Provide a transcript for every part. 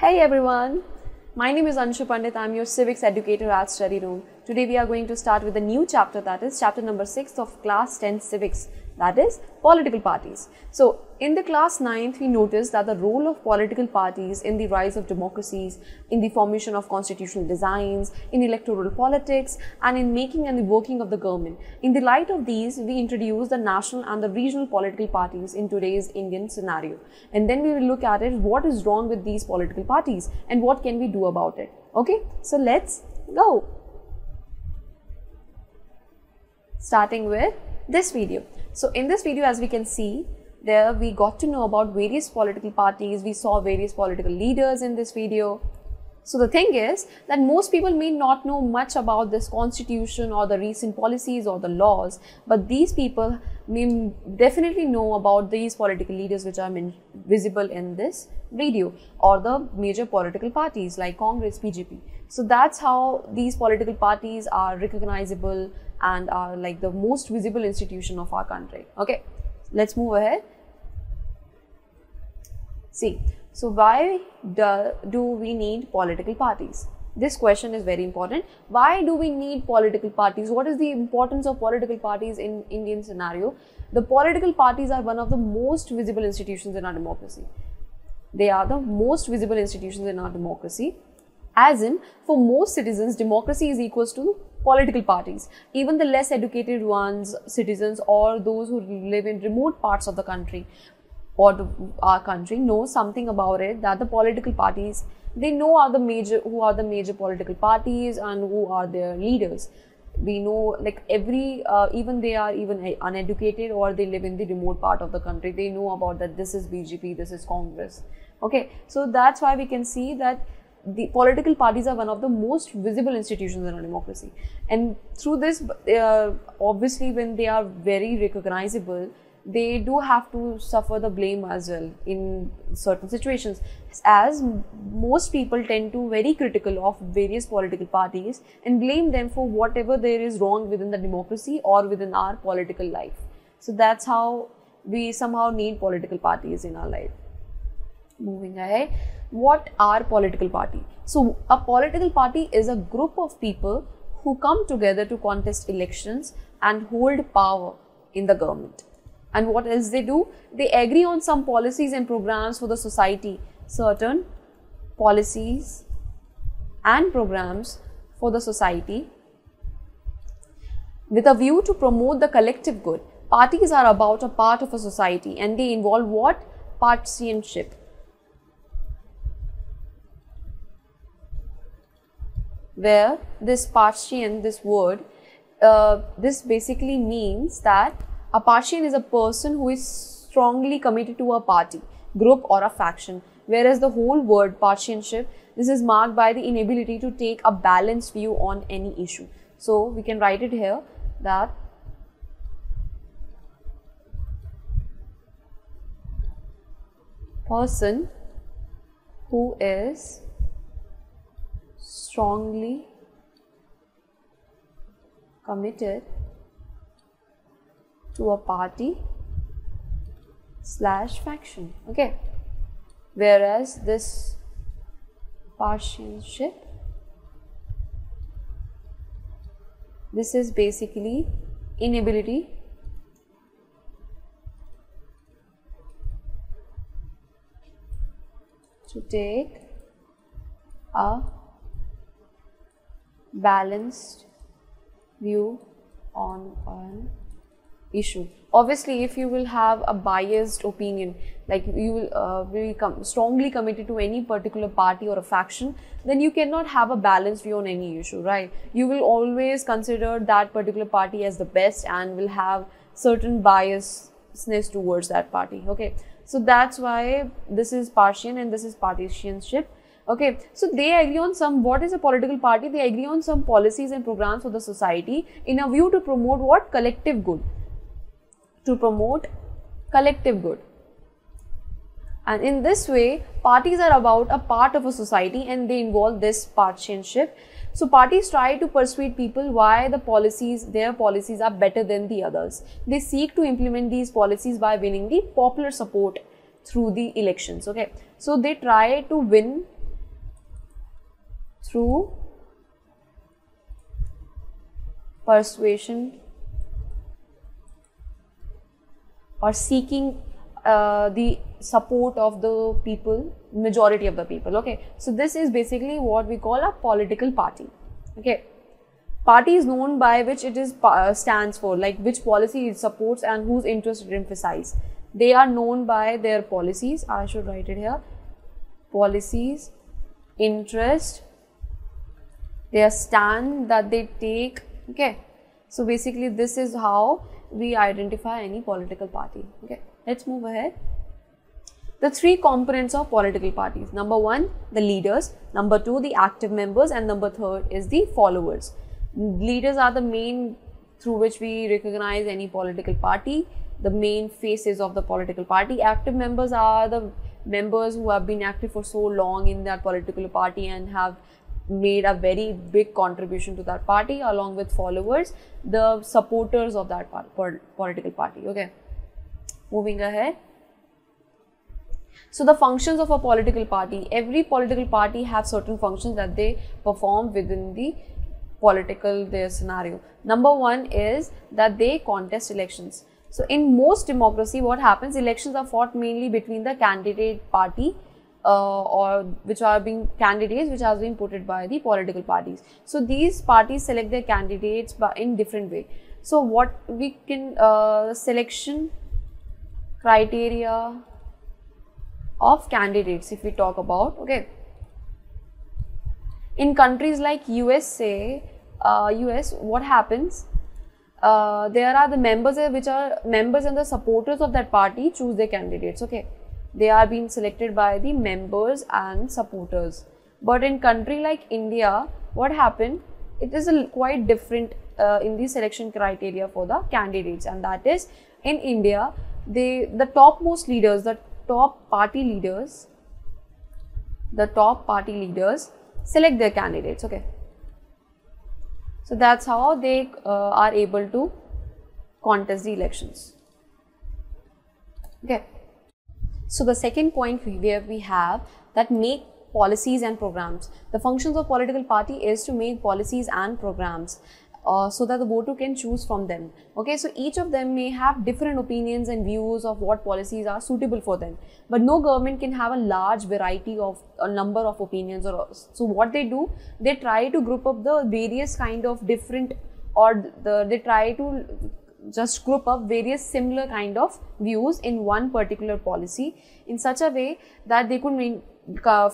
Hey everyone, my name is Anshu Pandit. I'm your civics educator at Study Room. Today we are going to start with a new chapter, that is chapter number 6 of class 10 civics, that is political parties. So in the class 9th we noticed that the role of political parties in the rise of democracies, in the formation of constitutional designs, in electoral politics and in making and the working of the government. In the light of these, we introduce the national and the regional political parties in today's Indian scenario. And then we will look at it, what is wrong with these political parties and what can we do about it. Okay, so let's go. Starting with this video. So in this video, as we can see, there we got to know about various political parties. We saw various political leaders in this video. So the thing is that most people may not know much about this constitution or the recent policies or the laws, but these people may definitely know about these political leaders which are visible in this video, or the major political parties like Congress, BJP. So that's how these political parties are recognizable and are like the most visible institution of our country. Okay, let's move ahead. See, so why do we need political parties? This question is very important. Why do we need political parties? What is the importance of political parties in Indian scenario? The political parties are one of the most visible institutions in our democracy. They are the most visible institutions in our democracy. As in, for most citizens, democracy is equals to political parties. Even the less educated ones, citizens, or those who live in remote parts of the country or our country know something about it, that the political parties, they know who are the major political parties and who are their leaders. We know, like, even they are even uneducated or they live in the remote part of the country, they know about that this is BJP, this is Congress. Okay, so that's why we can see that the political parties are one of the most visible institutions in our democracy. And through this, obviously when they are very recognizable, they do have to suffer the blame as well in certain situations, as most people tend to very critical of various political parties and blame them for whatever there is wrong within the democracy or within our political life. So that's how we somehow need political parties in our life. Moving ahead, what are political parties? So a political party is a group of people who come together to contest elections and hold power in the government. And what else they do? They agree on some policies and programs for the society, certain policies and programs for the society with a view to promote the collective good. Parties are about a part of a society and they involve what? Partisanship. Where this partisan, this word, this basically means that a partisan is a person who is strongly committed to a party, group or a faction, whereas the whole word partisanship, this is marked by the inability to take a balanced view on any issue. So we can write it here that person who is strongly committed to a party / faction. Okay, whereas this partisanship, this is basically inability to take a balanced view on an issue. Obviously, if you will have a biased opinion, like you will be strongly committed to any particular party or a faction, then you cannot have a balanced view on any issue, right? You will always consider that particular party as the best and will have certain biasness towards that party. Okay, so that's why this is partisan and this is partisanship. Okay, so they agree on some, what is a political party? They agree on some policies and programs for the society in a view to promote what? Collective good. To promote collective good. And in this way, parties are about a part of a society and they involve this partisanship. So parties try to persuade people why their policies are better than the others. They seek to implement these policies by winning the popular support through the elections. Okay, so they try to win through persuasion or seeking the support of the people, majority of the people. Okay, so this is basically what we call a political party. Okay, party is known by which it is stands for, like which policy it supports and whose interest it emphasizes. They are known by their policies. I should write it here. Policies, interest, their stand that they take. Okay, so basically this is how we identify any political party. Okay, let's move ahead. The three components of political parties: number one, the leaders; number two, the active members; and number third is the followers. Leaders are the main through which we recognize any political party, the main faces of the political party. Active members are the members who have been active for so long in that political party and have made a very big contribution to that party, along with followers, the supporters of that political party. Okay, moving ahead. So the functions of a political party: every political party have certain functions that they perform within the political their scenario. Number one is that they contest elections. So in most democracy, what happens, elections are fought mainly between the candidate party or which are being candidates which has been put by the political parties. So these parties select their candidates in different way. So what we can selection criteria of candidates, if we talk about, okay, in countries like USA, what happens, there are the members which are members and the supporters of that party choose their candidates. Okay, they are being selected by the members and supporters. But in country like India, what happened, it is quite different in the selection criteria for the candidates, and that is, in India, the topmost leaders, the top party leaders select their candidates. Okay, so that's how they are able to contest the elections. Okay, so the second point where we have that make policies and programs. The functions of political party is to make policies and programs so that the voter can choose from them. Okay, so each of them may have different opinions and views of what policies are suitable for them, but no government can have a large variety of a number of opinions. So what they do, they try to group up the various kind of different, or they try to just group up various similar kind of views in one particular policy in such a way that they could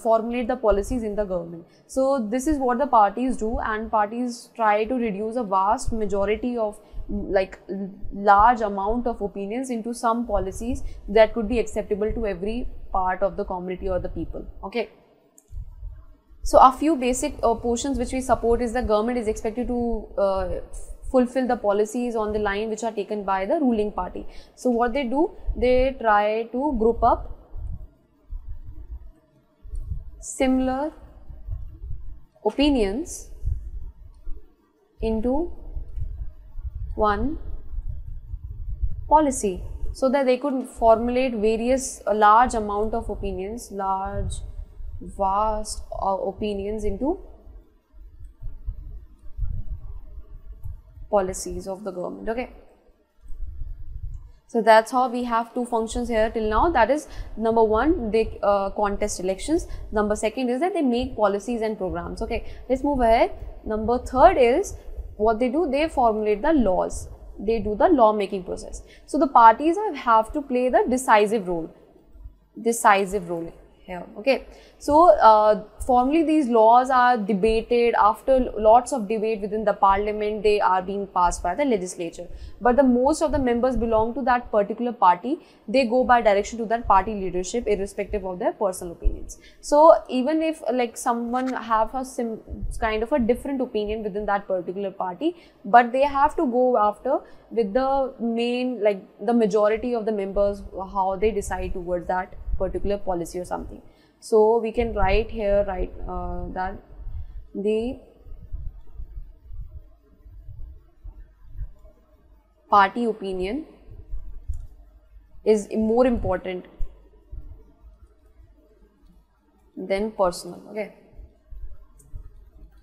formulate the policies in the government. So this is what the parties do, and parties try to reduce a vast majority of like large amount of opinions into some policies that could be acceptable to every part of the community or the people. Okay, so a few basic portions which we support is the government is expected to fulfill the policies on the line which are taken by the ruling party. So what they do, they try to group up similar opinions into one policy so that they could formulate various large amount of opinions, vast opinions into policies of the government. Okay, so that's how we have two functions here till now. That is, number one, they contest elections. Number second is that they make policies and programs. Okay, let's move ahead. Number third is what they do, they formulate the laws. They do the law making process. So the parties have to play the decisive role here. Okay, so formally these laws are debated. After lots of debate within the parliament, they are being passed by the legislature, but the most of the members belong to that particular party. They go by direction to that party leadership irrespective of their personal opinions. So even if like someone have a kind of a different opinion within that particular party, but they have to go after with the main, like the majority of the members, how they decide towards that particular policy or something. So we can write here that the party opinion is more important than personal. Okay,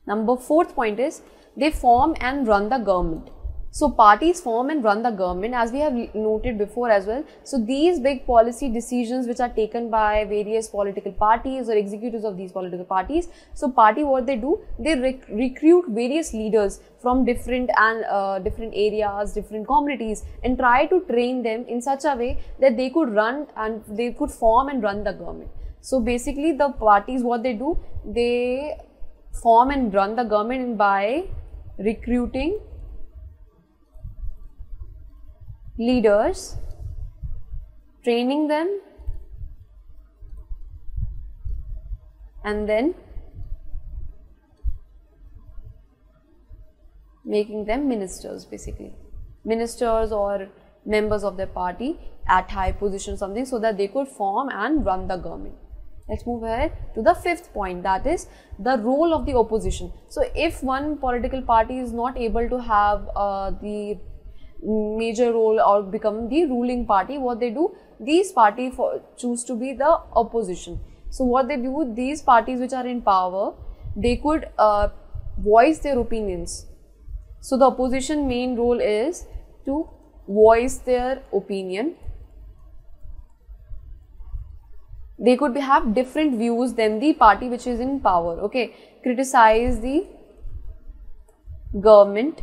Number fourth point is they form and run the government. So parties form and run the government, as we have noted before as well. So these big policy decisions which are taken by various political parties or executives of these political parties. So party, what they do, they recruit various leaders from different areas, different communities, and try to train them in such a way that they could run and they could form and run the government. So basically the parties, what they do, they form and run the government by recruiting leaders, training them, and then making them ministers, basically ministers or members of their party at high position, something, so that they could form and run the government. Let's move ahead to the fifth point, that is the role of the opposition. So if one political party is not able to have the major role or become the ruling party, what they do, these parties choose to be the opposition. So what they do, these parties which are in power, they could voice their opinions. So the opposition main role is to voice their opinion. They could have different views than the party which is in power, okay, criticize the government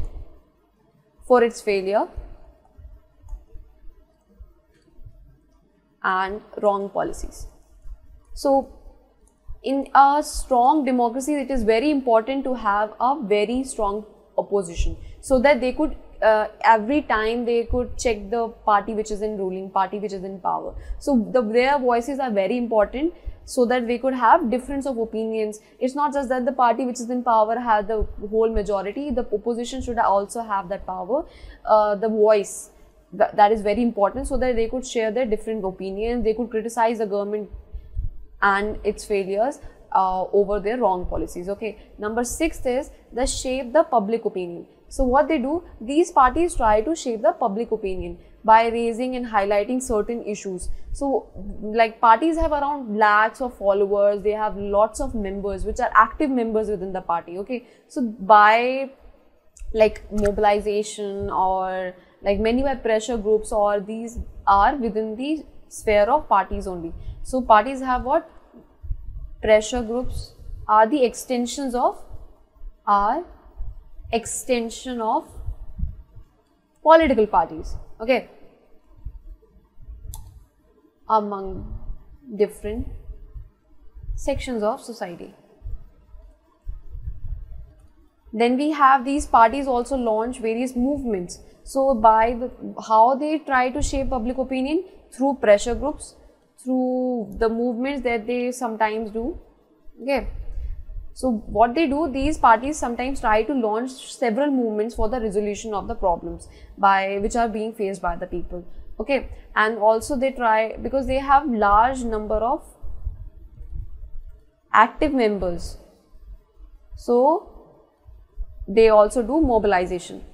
for its failure and wrong policies. So in a strong democracy, it is very important to have a very strong opposition, so that they could every time they could check the party which is in ruling, party which is in power. So their voices are very important, so that we could have difference of opinions. It's not just that the party which is in power has the whole majority, the opposition should also have that power, the voice, that is very important, so that they could share their different opinions, they could criticize the government and its failures over their wrong policies, okay. Number 6 is the shape the public opinion. So what they do, these parties try to shape the public opinion by raising and highlighting certain issues. So like parties have around lakhs of followers, they have lots of members which are active members within the party, okay. So by like mobilization or like many by pressure groups, or these are within the sphere of parties only. So parties have what? Pressure groups are the extension of political parties, okay, among different sections of society. Then we have these parties also launch various movements. So by how they try to shape public opinion? Through pressure groups, through the movements that they sometimes do, okay. So what they do, these parties sometimes try to launch several movements for the resolution of the problems which are being faced by the people, okay. And also they try, because they have large number of active members, so they also do mobilization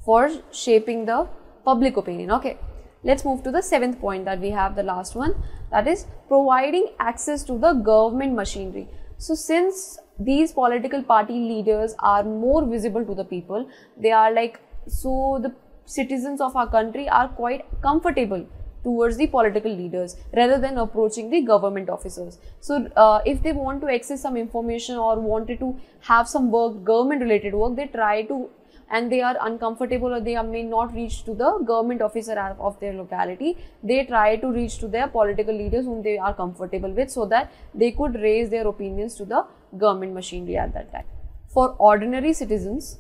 for shaping the public opinion, okay. Let's move to the 7th point that we have, the last one, that is providing access to the government machinery. So since these political party leaders are more visible to the people, they are like, so the citizens of our country are quite comfortable towards the political leaders rather than approaching the government officers. So if they want to access some information or wanted to have some work, government related work, they try to, and they are uncomfortable or they may not reach to the government officer of their locality, they try to reach to their political leaders whom they are comfortable with, so that they could raise their opinions to the government machinery at that time. For ordinary citizens,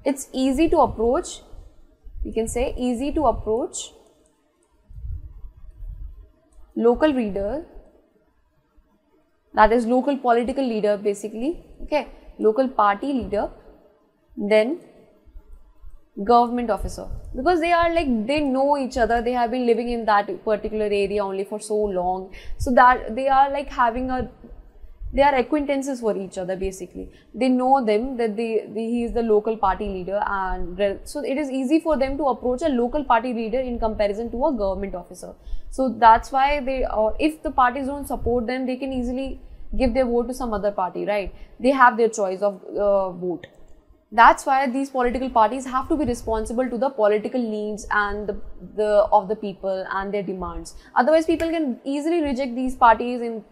it's easy to approach, we can say easy to approach local leader, that is local political leader basically, okay, local party leader, then government officer, because they are like, they know each other, they have been living in that particular area only for so long, so that they are like having a They are acquaintances for each other basically. They know them that he is the local party leader, and so it is easy for them to approach a local party leader in comparison to a government officer. So that's why if the parties don't support them, they can easily give their vote to some other party, right? They have their choice of vote. That's why these political parties have to be responsible to the political needs and of the people and their demands. Otherwise, people can easily reject these parties in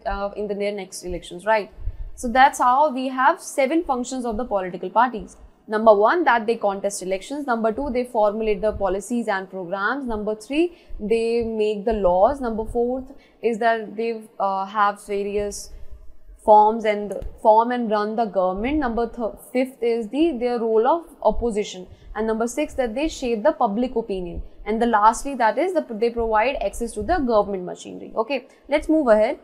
their next elections, right? So that's how we have 7 functions of the political parties. Number 1, that they contest elections. Number 2, they formulate the policies and programs. Number 3, they make the laws. Number 4 is that they have various form and run the government. Number 5th is their role of opposition, and number 6 that they shape the public opinion, and the lastly that is they provide access to the government machinery. Okay, let's move ahead.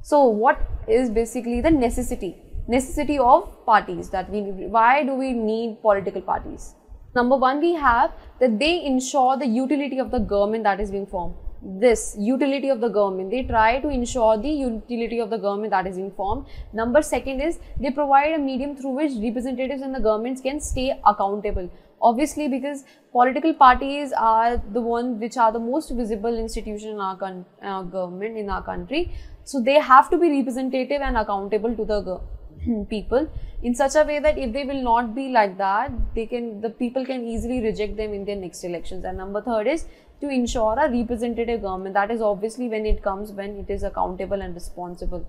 So what is basically the necessity of parties that why do we need political parties? Number 1, we have that they ensure the utility of the government that is being formed. This utility of the government, they try to ensure the utility of the government that is being formed. Number 2 is they provide a medium through which representatives and the governments can stay accountable. Obviously, because political parties are the ones which are the most visible institution in our government, in our country. So they have to be representative and accountable to the people in such a way that if they will not be like that, the people can easily reject them in their next elections. And number 3 is to ensure a representative government, that is obviously when it is accountable and responsible.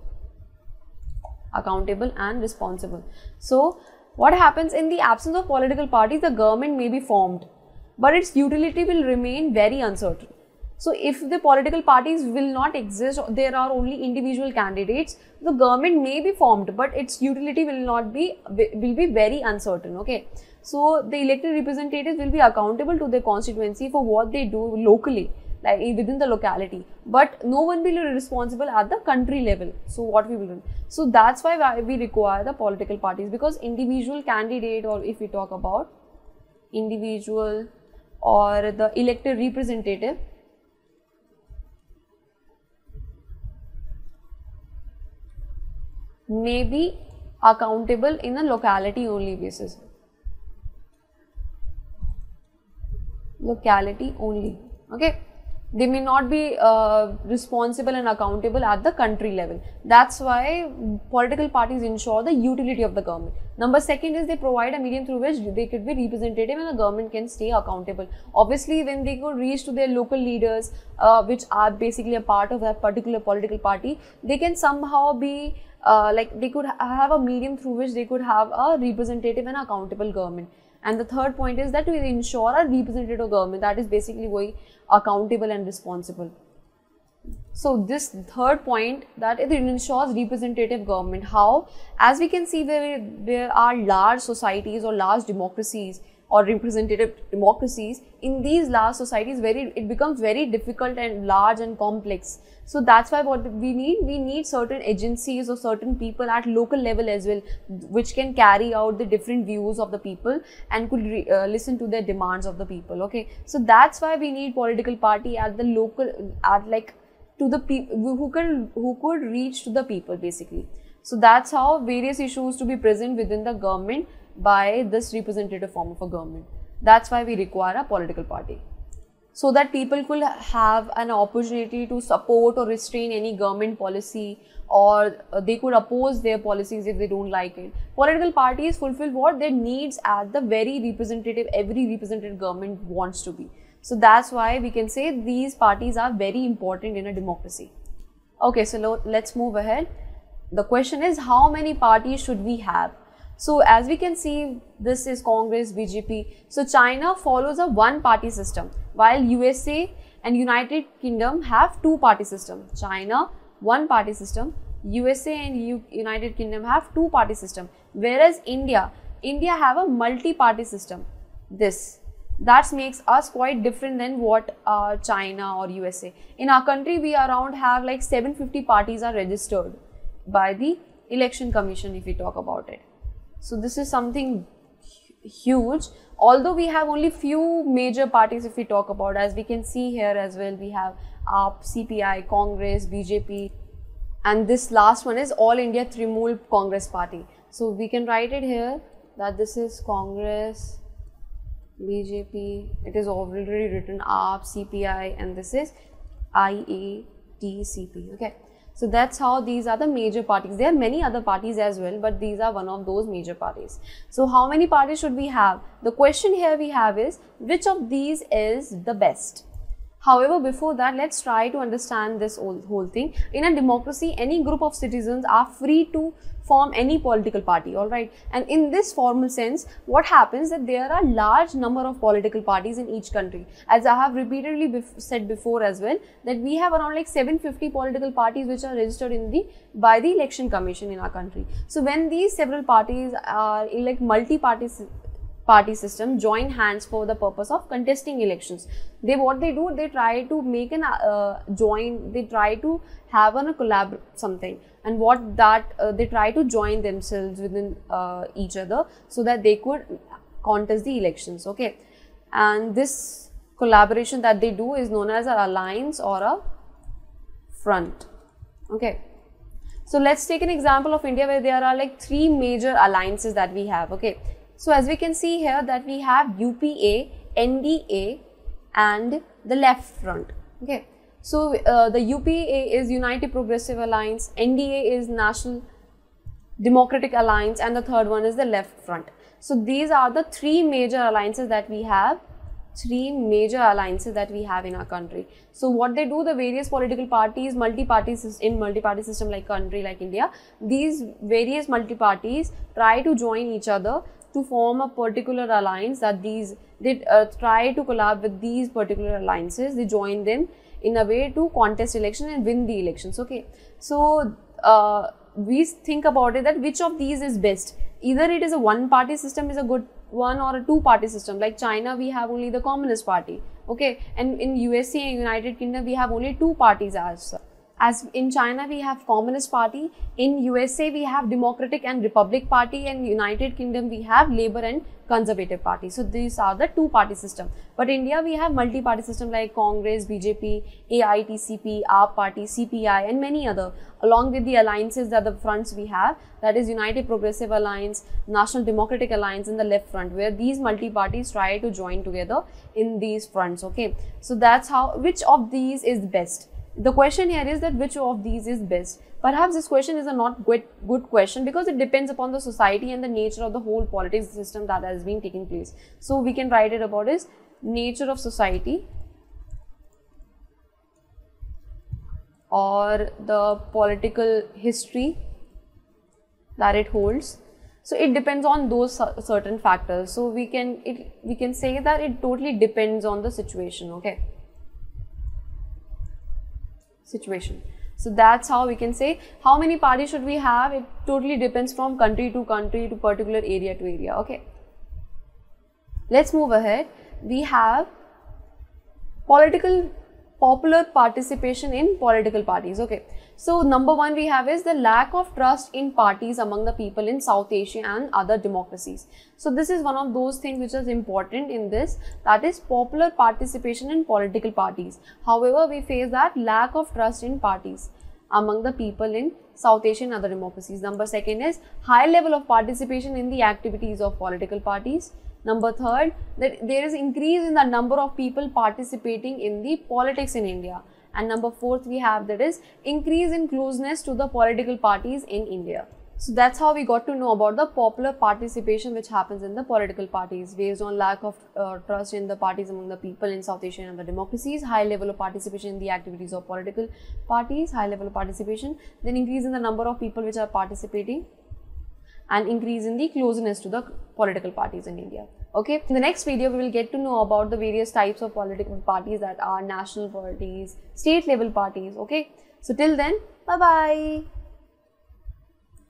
So what happens in the absence of political parties? The government may be formed, but its utility will remain very uncertain. So if the political parties will not exist, there are only individual candidates, the government may be formed, but its utility will be very uncertain. Okay. So the elected representatives will be accountable to their constituency for what they do locally, like within the locality, but no one will be responsible at the country level. So what we will do? So that's why we require the political parties, because individual candidate, or if we talk about individual or the elected representative, may be accountable in a locality only basis. Locality only. Okay, they may not be responsible and accountable at the country level. That's why political parties ensure the utility of the government. Number 2 is they provide a medium through which they could be representative and the government can stay accountable. Obviously, when they could reach to their local leaders, which are basically a part of that particular political party, they can somehow be they could have a medium through which they could have a representative and accountable government. And the 3rd point is that we ensure a representative government that is basically going accountable and responsible. So this 3rd point, that it ensures representative government. How? As we can see, there are large societies or large democracies or representative democracies. In these large societies, it becomes very difficult and large and complex. So that's why what we need certain agencies or certain people at local level as well, which can carry out the different views of the people and could listen to their demands of the people. Okay, so that's why we need political party at the local, to the people who could reach to the people basically. So that's how various issues to be present within the government by this representative form of a government. That's why we require a political party, so that people could have an opportunity to support or restrain any government policy, or they could oppose their policies if they don't like it. Political parties fulfill what their needs at the every representative government wants to be. So that's why we can say these parties are very important in a democracy. Okay, so let's move ahead. The question is, how many parties should we have? So as we can see, this is Congress, BJP. So China follows a one-party system, while USA and United Kingdom have two-party system. China, one-party system. USA and United Kingdom have two-party system. Whereas India have a multi-party system. That makes us quite different than what China or USA. In our country, we around have like 750 parties are registered by the Election Commission if we talk about it. So this is something huge. Although we have only few major parties if we talk about, as we can see here as well, we have AAP, CPI, Congress, BJP, And this last one is All India Trinamool Congress Party. So we can write it here that this is Congress, BJP, it is already written AAP, CPI, and this is IATCP. Okay, so that's how these are the major parties. There are many other parties as well, but these are one of those major parties. So how many parties should we have? The question here we have is, which of these is the best? However, before that, let's try to understand this whole thing. In a democracy, any group of citizens are free to form any political party, alright? And in this formal sense, what happens that there are large number of political parties in each country. As I have repeatedly said before as well, that we have around like 750 political parties which are registered by the election commission in our country. So when these several parties are in like multi-party system join hands for the purpose of contesting elections, they try to make an they try to have a collab something, and they try to join themselves within each other so that they could contest the elections. Okay, and this collaboration that they do is known as an alliance or a front. Okay, so let's take an example of India, where there are like 3 major alliances that we have. Okay, so as we can see here that we have UPA, NDA and the Left Front. Okay, so the UPA is United Progressive Alliance, NDA is National Democratic Alliance, and the third one is the Left Front. So these are the 3 major alliances that we have. 3 major alliances that we have in our country. So what they do, the various political parties, multi-party system like country like India, these various multi-parties try to join each other to form a particular alliance, that they try to collab with these particular alliances. They join them in a way to contest election and win the elections. Okay, so we think about it that which of these is best. Either it is a one-party system is a good one, or a 2-party system. Like China, we have only the Communist Party. Okay, and in USA and United Kingdom, we have only 2 parties as in China we have Communist Party, in USA we have Democratic and Republic Party, and United Kingdom we have Labour and Conservative Party. So these are the 2-party system. But India we have multi-party system like Congress, BJP, AITCP, AAP Party, CPI and many other, along with the alliances that the fronts we have, that is United Progressive Alliance, National Democratic Alliance and the Left Front, where these multi-parties try to join together in these fronts. Okay, so that's how, which of these is best? The question here is that which of these is best. Perhaps this question is a not good question, because it depends upon the society and the nature of the whole politics system that has been taking place. So we can write it about is nature of society or the political history that it holds. So it depends on those certain factors. So we can say that it totally depends on the situation. Okay, situation. So that's how we can say how many parties should we have. It totally depends from country to particular area to area. Okay, let's move ahead. We have popular participation in political parties. Okay, so number 1 we have is the lack of trust in parties among the people in South Asia and other democracies. So this is one of those things which is important in this, that is popular participation in political parties. However, we face that lack of trust in parties among the people in South Asia and other democracies. Number 2 is high level of participation in the activities of political parties. Number 3, that there is increase in the number of people participating in the politics in India. And number 4, we have that is increase in closeness to the political parties in India. So that's how we got to know about the popular participation which happens in the political parties based on lack of trust in the parties among the people in South Asia and other democracies, high level of participation in the activities of political parties, high level of participation, then increase in the number of people which are participating, and increase in the closeness to the political parties in India. Okay, in the next video we will get to know about the various types of political parties, that are national parties, state level parties. Okay, so till then, bye bye.